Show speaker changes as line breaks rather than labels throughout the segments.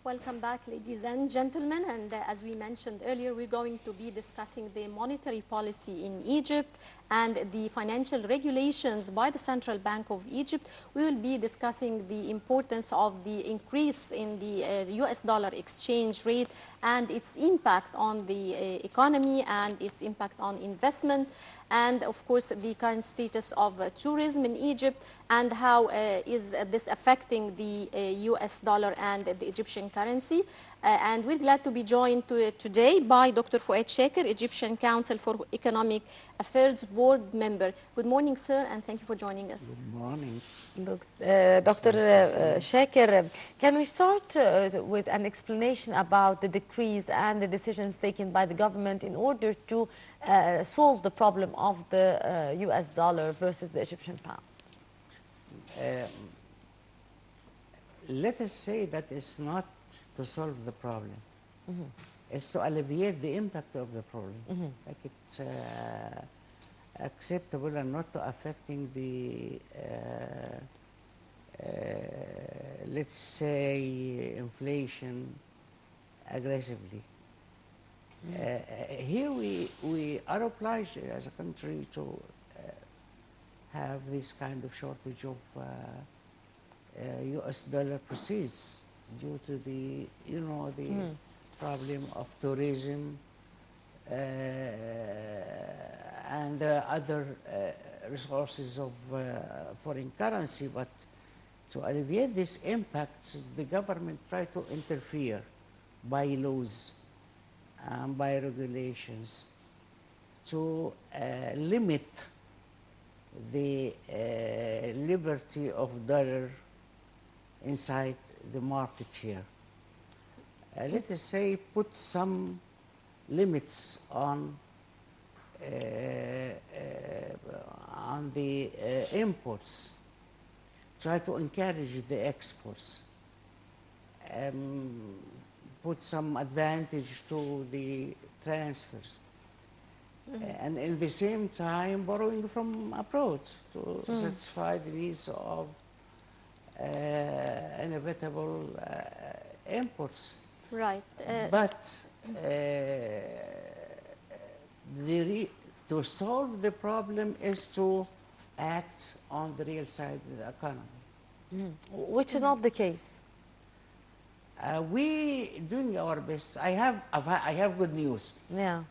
Welcome back, ladies and gentlemen. And as we mentioned earlier, we're going to be discussing the monetary policy in Egypt and the financial regulations by the Central Bank of Egypt. We will be discussing the importance of the increase in the US dollar exchange rate and its impact on the economy and its impact on investment, and of course the current status of tourism in Egypt and how is this affecting the US dollar and the Egyptian currency. And we're glad to be joined today by Dr. Foad Shaker, Egyptian Council for Economic Affairs Board member. Good morning, sir, and thank you for joining us.
Good morning.
Dr. Shaker, can we start with an explanation about the decrees and the decisions taken by the government in order to solve the problem of the US dollar versus the Egyptian pound?
Let us say that it's not to solve the problem. It's to alleviate the impact of the problem. Like it's acceptable and not to affecting the, let's say, inflation aggressively. Here we are obliged as a country to have this kind of shortage of US dollar proceeds due to the, the problem of tourism and other resources of foreign currency. But to alleviate this impact, the government tried to interfere by laws and by regulations to limit the liberty of dollar inside the market here. Let us say put some limits on the imports, try to encourage the exports, put some advantage to the transfers, and at the same time borrowing from abroad to satisfy the needs of inevitable imports.
Right.
But to solve the problem is to act on the real side of the economy.
Which is not the case.
We doing our best. I have good news.
Yeah.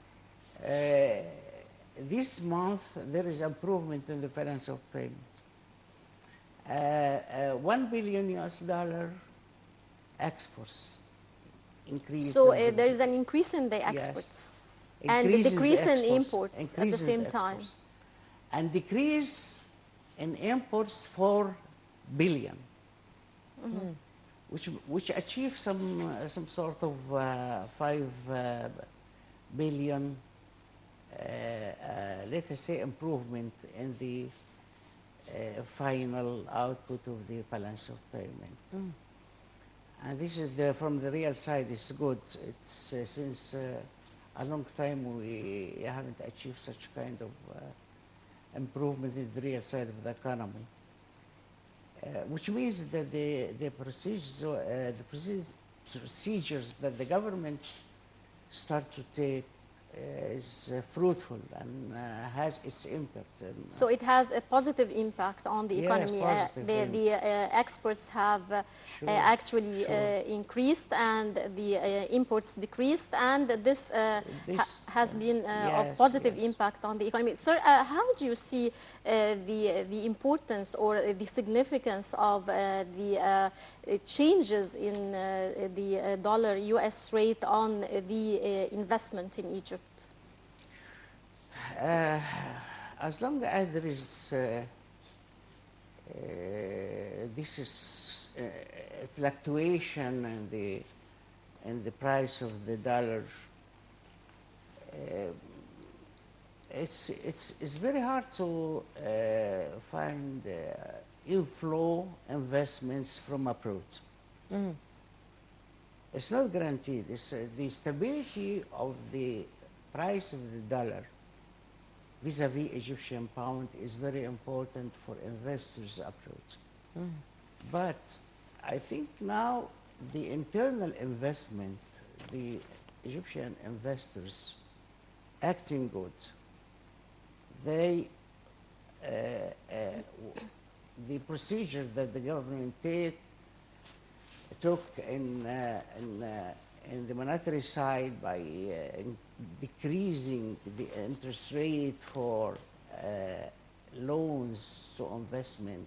This month there is improvement in the balance of payment. $1 billion US exports increase.
So there is an increase in the exports and a decrease in imports at the same time.
And decrease in imports $4 billion, which achieves some sort of 5 billion, let us say, improvement in the final output of the balance of payment. And this is from the real side is good. It's since a long time we haven't achieved such kind of improvement in the real side of the economy, which means that the procedures that the government start to take is fruitful and has its impact.
So it has a positive impact on the economy. The exports have actually increased and the imports decreased, and this has been of positive impact on the economy. Sir, how do you see the importance or the significance of the changes in the dollar US rate on the investment in Egypt?
As long as there is this is fluctuation in the price of the dollar, it's very hard to find inflow investments from abroad. It's not guaranteed. It's, the stability of the price of the dollar vis-a-vis Egyptian pound is very important for investors abroad. But I think now the internal investment, the Egyptian investors acting good, they the procedure that the government took in the monetary side by decreasing the interest rate for loans to investment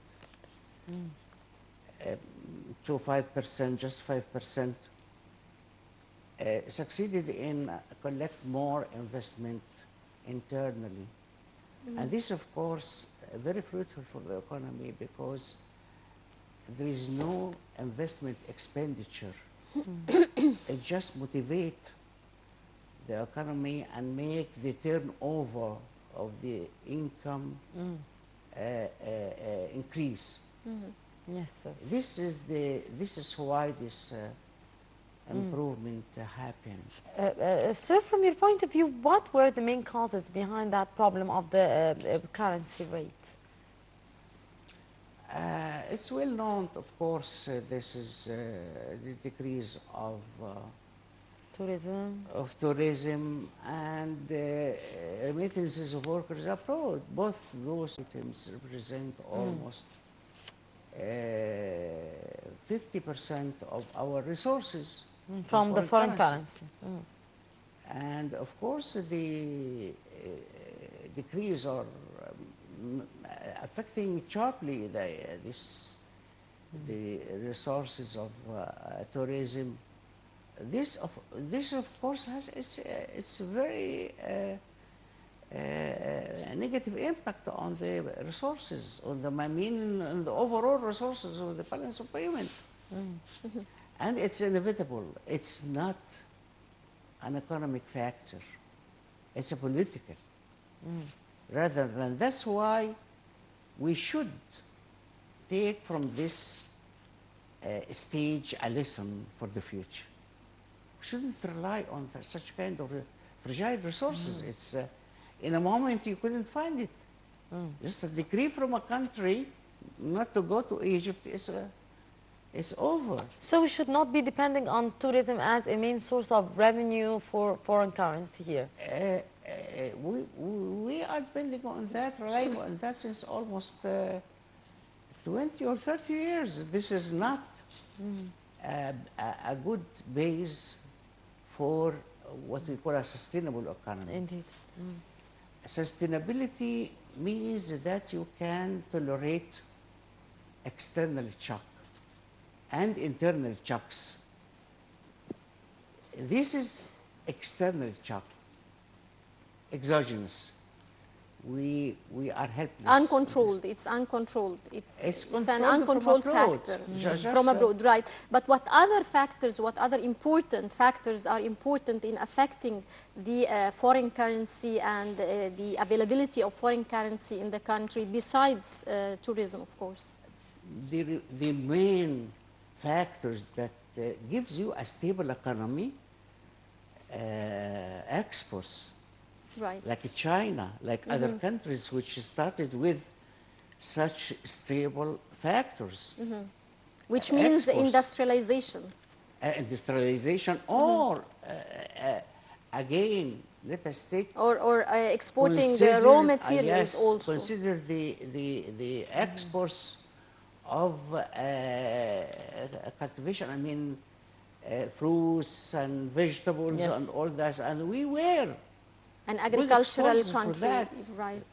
to 5%, just 5%, succeeded in collect more investment internally. And this, of course, very fruitful for the economy because there is no investment expenditure. It just motivate the economy and make the turnover of the income increase.
Yes, sir.
This is why this improvement happened.
Sir, from your point of view, what were the main causes behind that problem of the currency rate?
It's well known, of course, this is the decrease of tourism and remittances of workers abroad. Both those items represent almost 50% of our resources
from the foreign currency.
And of course, the decrease or affecting sharply the resources of tourism. This of course has it's very negative impact on the resources, on the on the overall resources of the balance of payment. And it's inevitable. It's not an economic factor. It's a political. Rather than, that's why we should take from this stage a lesson for the future. We shouldn't rely on such kind of fragile resources. It's in a moment you couldn't find it. Just a decree from a country not to go to Egypt is it's over.
So we should not be depending on tourism as a main source of revenue for foreign currency here.
We are depending on that, relying on that since almost 20 or 30 years. This is not a good base for what we call a sustainable economy.
Indeed.
Sustainability means that you can tolerate external shock and internal shocks. This is external shock, exogenous. We are helpless.
Uncontrolled. It's uncontrolled. It's an uncontrolled factor from
Just,
abroad, right? But what other factors, what other important factors are important in affecting the foreign currency and the availability of foreign currency in the country besides tourism, of course?
the main factors that gives you a stable economy, exports.
Right.
Like China, like other countries which started with such stable factors.
Which means the
exports.
Industrialization.
Industrialization or, again, let us take...
Or exporting the raw materials
yes,
also.
Consider the exports of cultivation, I mean, fruits and vegetables and all that, and we were
an agricultural country, right?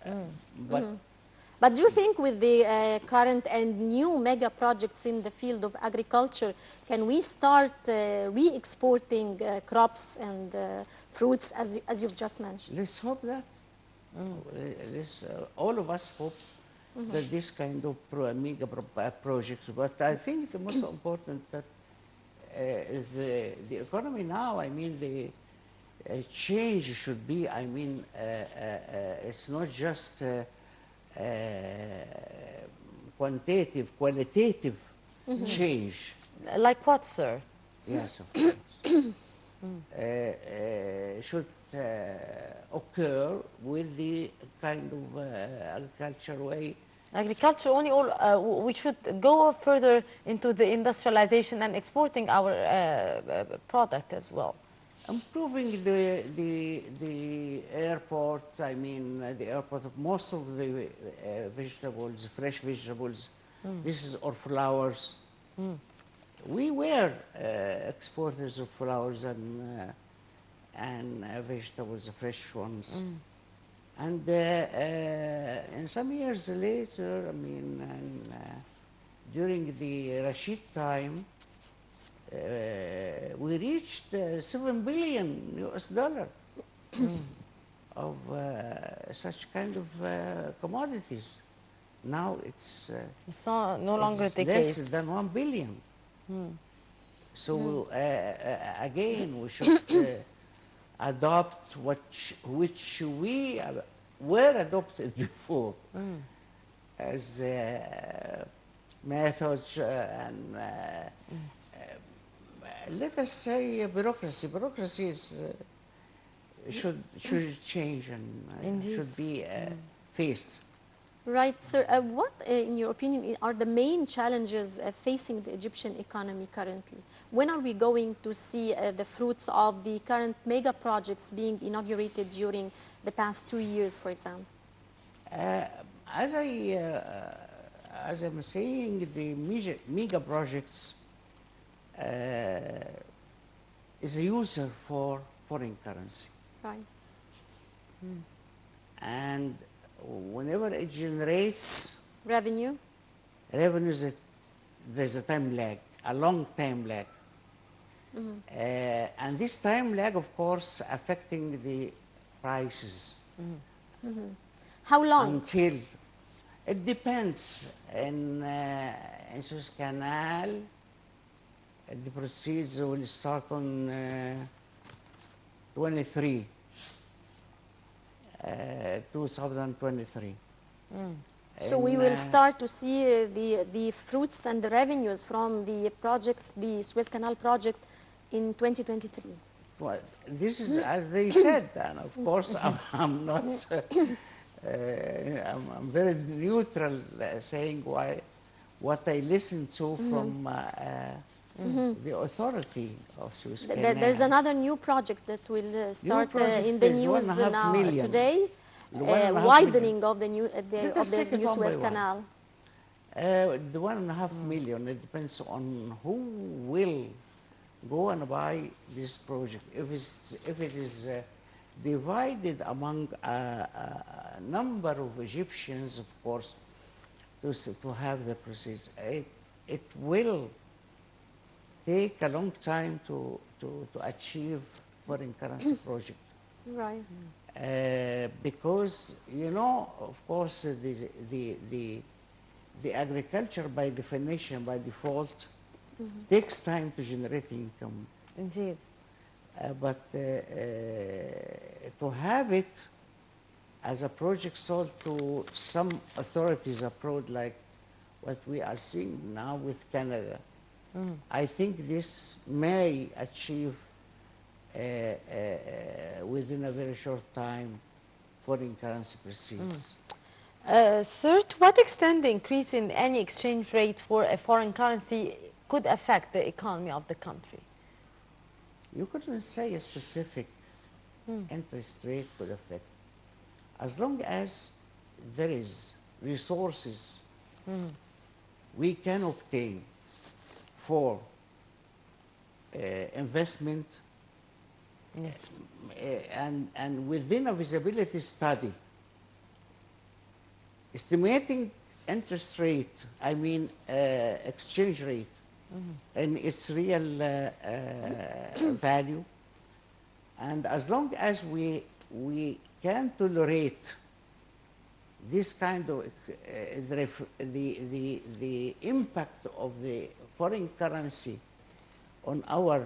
But do you think with the current and new mega projects in the field of agriculture, can we start re-exporting crops and fruits as you've just mentioned?
Let's hope that. All of us hope that this kind of mega projects, but I think the most important that is the economy now, I mean, the change should be, I mean, it's not just quantitative, qualitative change.
Like what, sir?
Yes, of course. Should occur with the kind of agriculture way
Agriculture only, or we should go further into the industrialization and exporting our product as well.
Improving the airport, I mean, the airport of most of the vegetables, fresh vegetables, this is, or flowers. We were exporters of flowers and vegetables, fresh ones. And some years later, I mean, during the Rashid time, we reached $7 billion of such kind of commodities. Now it's
no longer the
less
case.
than 1 billion. So again, we should adopt which we were adopted before as methods and let us say bureaucracy. Bureaucracy is, should change and should be faced.
Right, sir. What, in your opinion, are the main challenges facing the Egyptian economy currently? When are we going to see the fruits of the current mega projects being inaugurated during the past 2 years, for example?
As I'm saying, the mega projects is a user for foreign currency.
Right.
And whenever it generates
Revenue?
revenues, there's a time lag, a long time lag. And this time lag, of course, affecting the prices.
How long?
Until, it depends. In Suez Canal, the proceeds will start on 2023.
So we will start to see the fruits and the revenues from the project, the Suez Canal project, in 2023.
Well, this is as they said, and of course I'm not. I'm very neutral, saying what I listened to from the authority of Suez Canal.
There's another new project that will start
project
in the
is
news
1.5
now
million.
today.
1.5
Widening of the new
Let us take it
new
one by
Suez
one.
Canal.
The 1.5 million, it depends on who will go and buy this project. If it is divided among a number of Egyptians, of course, to have the proceeds, it will take a long time to achieve foreign currency project.
Right.
Because, you know, of course, the agriculture by definition, by default, takes time to generate income.
Indeed.
But to have it as a project sold to some authorities abroad, like what we are seeing now with Canada, I think this may achieve within a very short time foreign currency proceeds.
Sir, to what extent the increase in any exchange rate for a foreign currency could affect the economy of the country?
You couldn't say a specific interest rate could affect. As long as there is resources we can obtain for investment,
Yes.
and within a feasibility study, estimating interest rate, I mean exchange rate, and its real value, and as long as we can tolerate this kind of the impact of the foreign currency on our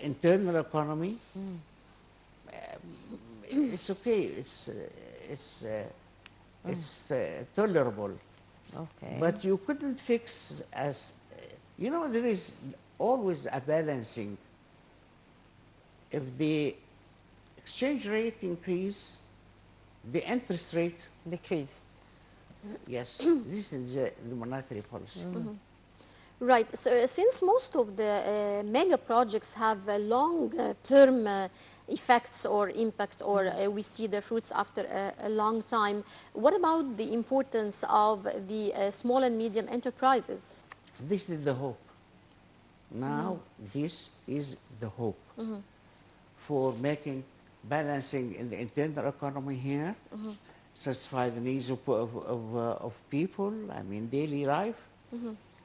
internal economy, it's okay. It's tolerable.
Okay.
But you couldn't fix as, you know, there is always a balancing. If the exchange rate increase, the interest rate
Decrease.
Yes, this is the monetary policy.
Right. So since most of the mega projects have long-term effects or impact, or we see the fruits after a long time, what about the importance of the small and medium enterprises?
This is the hope. Now, this is the hope for making, balancing in the internal economy here, satisfy the needs of people, I mean, daily life,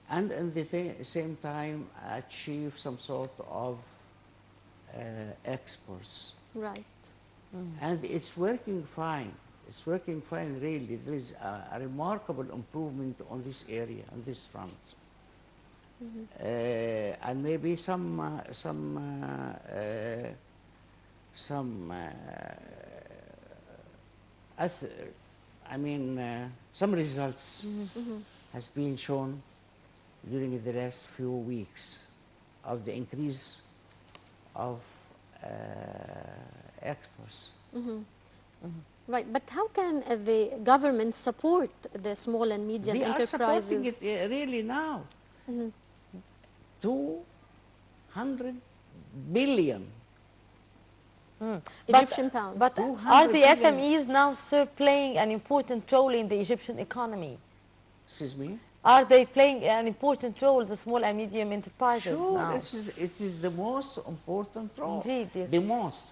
and at the same time achieve some sort of exports.
Right.
And it's working fine. It's working fine, really. There is a remarkable improvement on this area, on this front. And maybe some results has been shown during the last few weeks of the increase of exports.
Right. But how can the government support the small and medium
They
enterprises?
are supporting it really now. 200 billion.
Egyptian pounds.
But
200
are the
billion.
SMEs now, sir, playing an important role in the Egyptian economy?
Excuse me?
Are they playing an important role, the small and medium enterprises
Sure,
now?
it is the most important role.
Indeed, yes.
The most.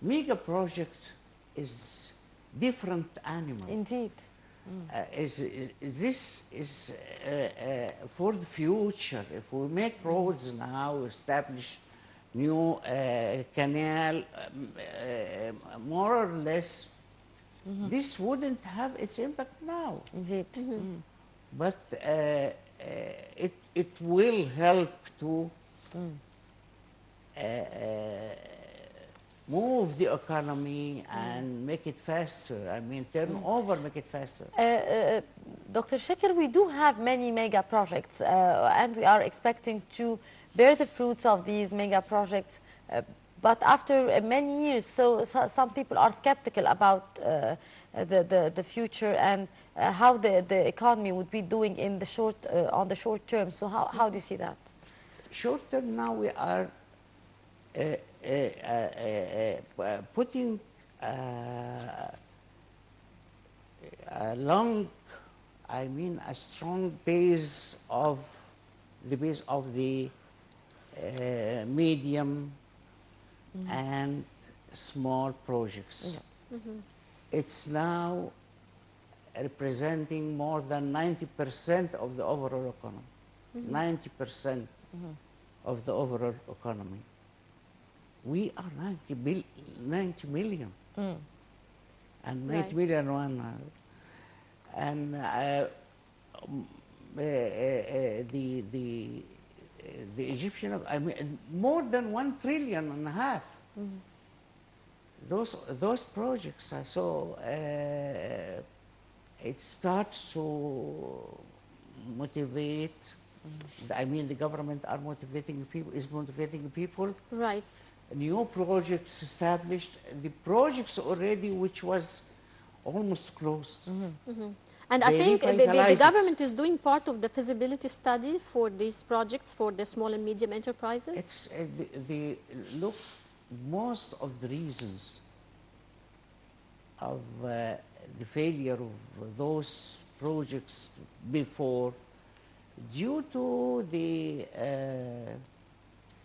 Mega project is different animal.
Indeed.
This is for the future. If we make roads now, establish new canal, more or less, this wouldn't have its impact now.
Indeed.
But it will help to move the economy and make it faster. I mean, turnover, make it faster.
Dr. Shaker, we do have many mega projects, and we are expecting to bear the fruits of these mega projects. But after many years, so some people are skeptical about the future and how the economy would be doing in the on the short term. So how do you see that?
Short term now we are putting a strong base of the medium and small projects. It's now representing more than 90% of the overall economy. 90% of the overall economy. We are 90 million. And 90 million one. And the Egyptian, I mean, more than 1.5 trillion. Those projects are so, it starts to motivate. I mean, the government are motivating people, is motivating people.
Right.
New projects established, the projects already which was almost closed.
And I
They
think the
revitalize it.
government is doing part of the feasibility study for these projects for the small and medium enterprises.
It's look, most of the reasons of the failure of those projects before, due to the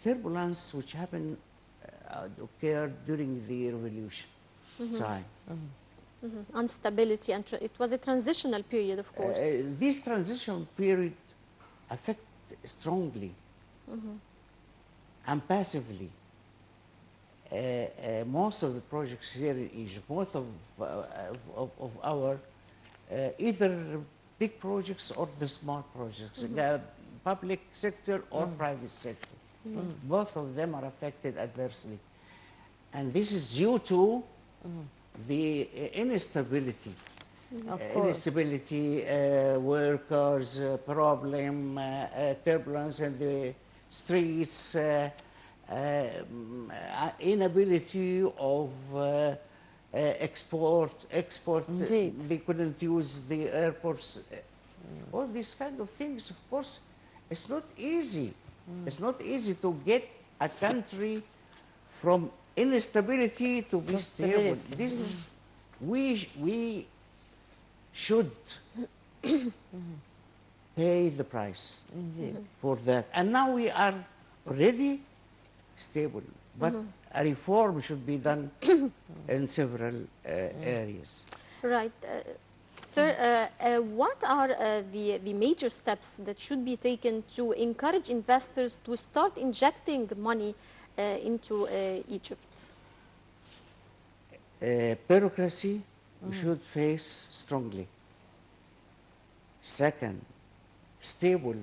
turbulence which happened, occurred during the revolution time.
Instability, and it was a transitional period, of course.
This transition period affect strongly and passively most of the projects here in Egypt, most of our either big projects or the small projects, public sector or private sector. Both of them are affected adversely. And this is due to the instability.
Of course.
Instability, workers, problem, turbulence in the streets, inability of export.
Indeed.
They couldn't use the airports. All these kind of things, of course, it's not easy. It's not easy to get a country from instability to be
To
stable.
stability.
This, we should pay the price
Indeed.
for that. And now we are already stable, but a reform should be done in several areas.
Right. Sir, what are the major steps that should be taken to encourage investors to start injecting money into Egypt?
Bureaucracy we should face strongly. Second, stable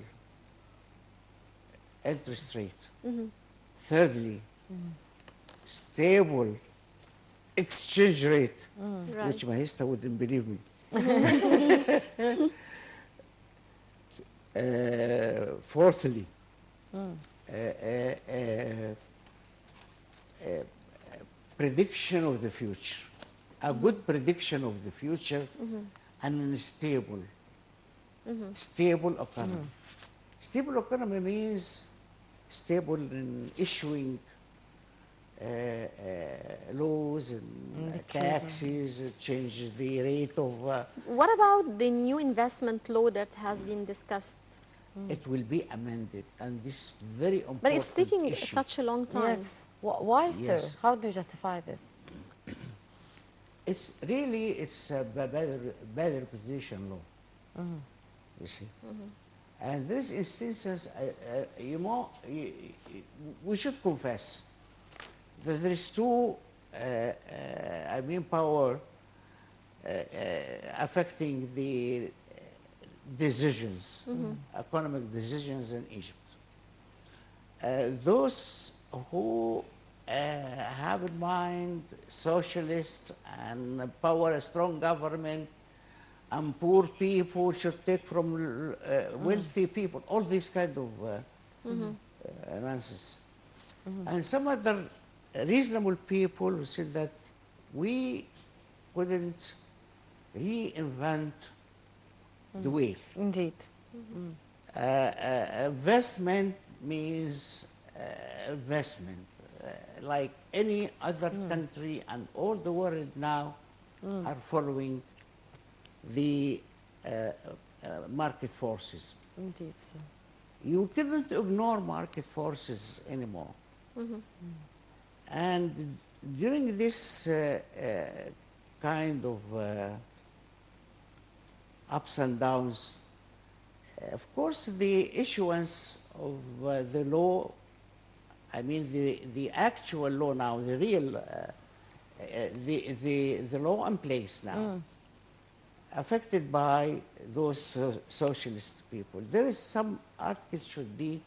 interest rate. Thirdly, stable exchange rate,
Right.
which my sister wouldn't believe me. Fourthly, prediction of the future, a good prediction of the future, and a stable economy. Stable economy means stable in issuing laws and taxes, change the rate of.
What about the new investment law that has been discussed?
It will be amended, and this very important
But it's taking
issue.
such a long time.
Yes. Why, sir?
Yes.
How do you justify this?
It's really a better position law. You see, and there's instances. We should confess that there is two. Power affecting the decisions, economic decisions in Egypt. Those who have in mind socialists and power, a strong government, and poor people should take from wealthy people, all these kind of nonsense. And some other reasonable people who said that we couldn't reinvent the wheel.
Indeed.
Investment means investment, like any other country, and all the world now are following the market forces.
Indeed, sir.
You cannot ignore market forces anymore. And during this kind of ups and downs, of course, the issuance of the law, the actual law now, the real, the law in place now, affected by those socialist people. There is some articles should be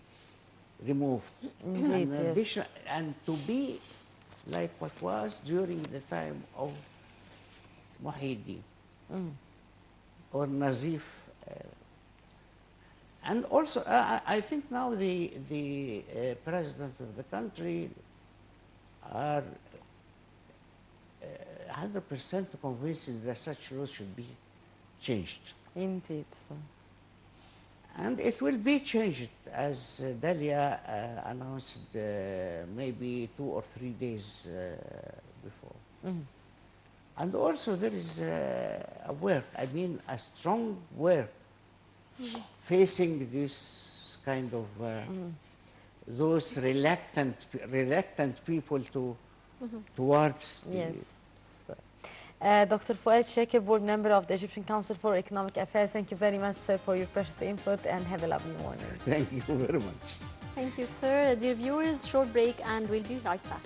removed.
Indeed,
and,
yes.
and to be like what was during the time of Muhyiddin or Nazif. And also, I think now the president of the country are 100% convinced that such laws should be changed.
Indeed, sir.
And it will be changed, as Dalia announced maybe 2 or 3 days before. And also there is a work, a strong work facing this kind of, those reluctant people towards the,
Yes. Dr. Foad Shaker, board member of the Egyptian Council for Economic Affairs, thank you very much, sir, for your precious input, and have a lovely morning.
Thank you very much.
Thank you, sir. Dear viewers, short break and we'll be right back.